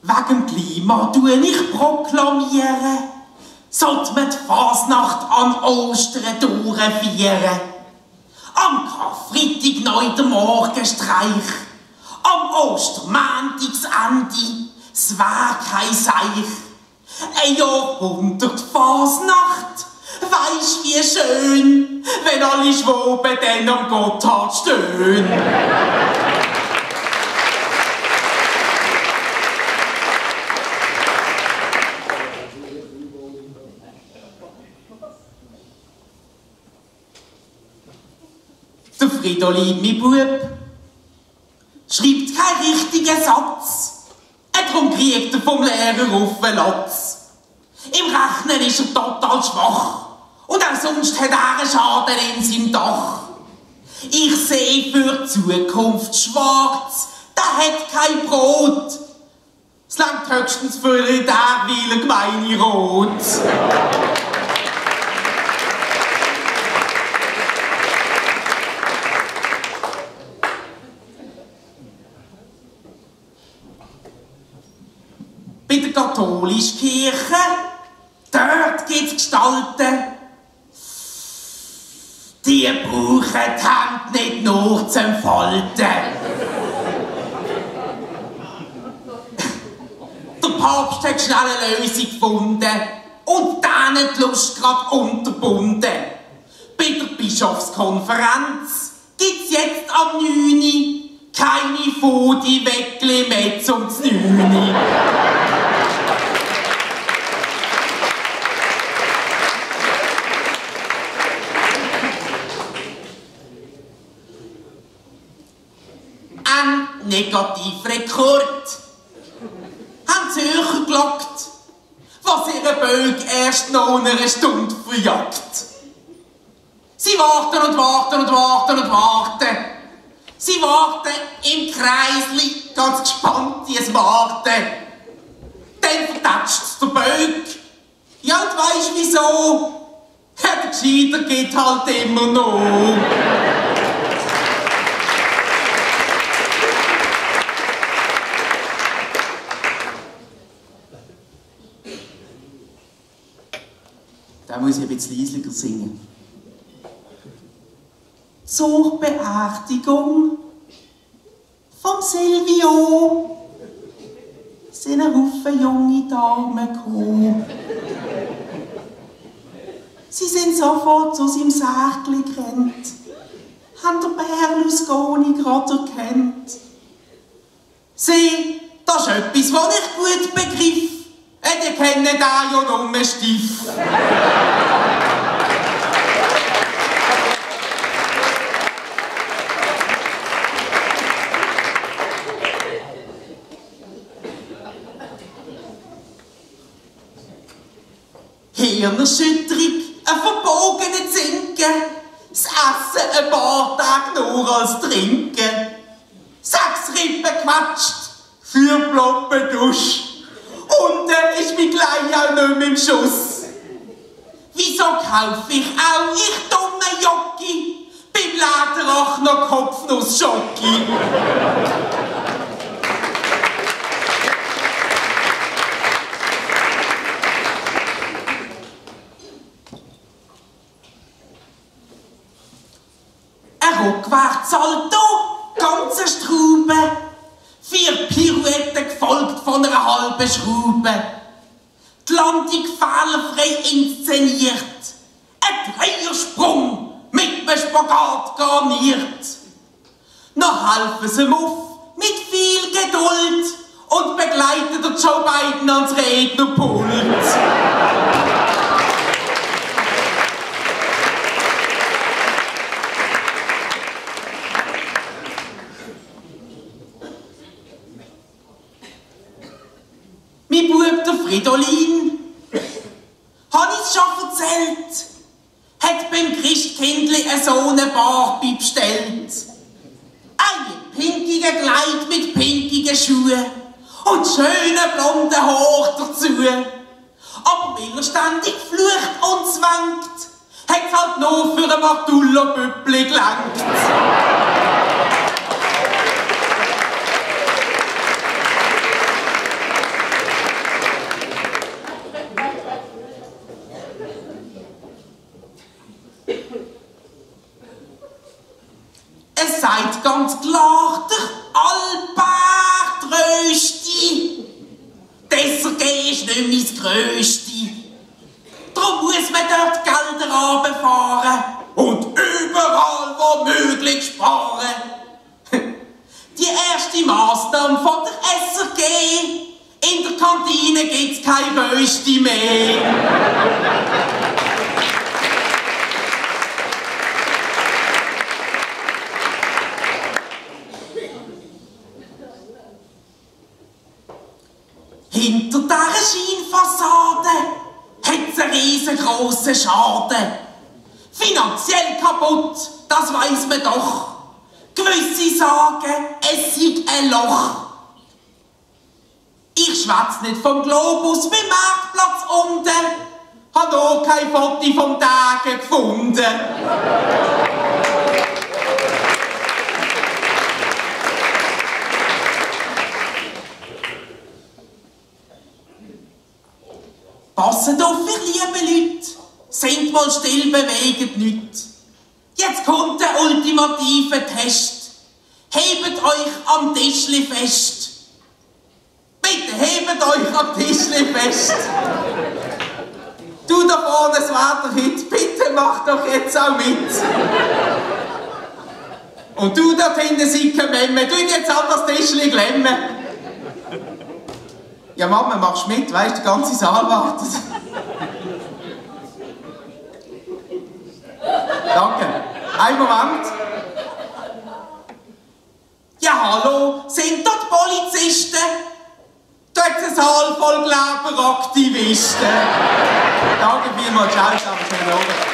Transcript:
Wegen dem Klima tue ich proklamieren, sollte man die Fasnacht an Ostern durchführen. Am Karfreitag neu der Morgenstreich, am Ostermäntigsende, es wär kein Seich. Ein Jahrhundert Fasnacht, weisst wie schön, wenn alle Schwoben dann am Gotthard stehen. Der Fridolin, mein Bub, schreibt keinen richtigen Satz. Darum kriegt er vom Lehrer auf den Latz. Im Rechnen ist er total schwach. Und auch sonst hat er einen Schaden in seinem Dach. Ich sehe für die Zukunft schwarz, der hat kein Brot. Es langt höchstens für den Derwiler Gemeinderat. Bei der katholischen Kirche, dort gibt es Gestalten, die brauchen die Hände nicht nur zum Falten. Der Papst hat schnell eine Lösung gefunden und denen die Lust gerade unterbunden. Bei der Bischofskonferenz gibt es jetzt am 9. keine Fodi-Weckli mehr zum 9. Ein Negativrekord haben die Zürcher gelockt, was ihre Böge erst nach einer Stunde verjagt. Sie warten und warten und warten und warten. Sie warten im Kreisli, ganz gespannt, wie es warten. Dann vertätscht's der Bög. Ja, und weisst wieso? Ja, der Gescheiter geht halt immer noch. Da muss ich ein bisschen leisiger singen. Zur Beerdigung vom Silvio sind ein Haufen junge Damen gekommen. Sie sind sofort zu seinem Säckli gerannt, haben den Berlusconi gerade erkannt. Sie, das ist etwas, was ich gut begriff. Die kennen den ja nur stief. Hirnerschütterung, ein verbogener Zinken, das Essen ein paar Tage nur als Trinken, 6 Rippen gequetscht, 4 Ploppen Dusch. Unten ist mein Kleid auch nicht mehr im Schuss. Wieso kaufe ich auch, ich dumme Jocki, beim Lederach noch Kopfnuss-Schocki? Ein Rückwärtssalto, ganze Straube. 4 Pirouetten gefolgt von einer halben Schraube. Die Landung fehlerfrei inszeniert. Ein Dreiersprung mit einem Spagat garniert. Noch helfen sie ihm auf mit viel Geduld und begleiten der Joe Biden ans Rednerpult. Mein Bub, der Fridolin, hab ich's schon erzählt, hat beim Christkindli so eine Barbie bestellt. Ein pinkiges Kleid mit pinkigen Schuhen und schöne blonde Haare dazu. Aber weil er ständig flucht und zwängt, hat's halt nur für ein Martullo-Büppli gelangt. Es sagt ganz klar, der Albert Rösti. Das SRG ist nicht mein Grösste. Darum muss man dort Gelder runterfahren und überall wo möglich sparen. Die erste Massnahme von der SRG: in der Kantine gibt's kein Rösti mehr. Hinter dieser Scheinfassade hat's einen riesengroßen Schaden. Finanziell kaputt, das weiss man doch. Gewisse sagen, es sei ein Loch. Ich schwätz nicht vom Globus beim Marktplatz unten, hab auch kein Foto vom Tage gefunden. Passet auf, ihr lieben Leute, seid mal still, bewegt nichts. Jetzt kommt der ultimative Test. Hebt euch am Tischli fest. Bitte hebt euch am Tischli fest. Du da vorne, das Wetter-Hit, bitte mach doch jetzt auch mit. Und du da hinten, Sicke Memme, du jetzt an das Tischli glemmen. Ja, Mama, machst mit, weißt du, der ganze Saal wartet. Danke. Einen Moment. Ja, hallo, sind dort Polizisten? Da hat ein Saal voll Kleberaktivisten. Danke vielmals, ciao, schönen Abend.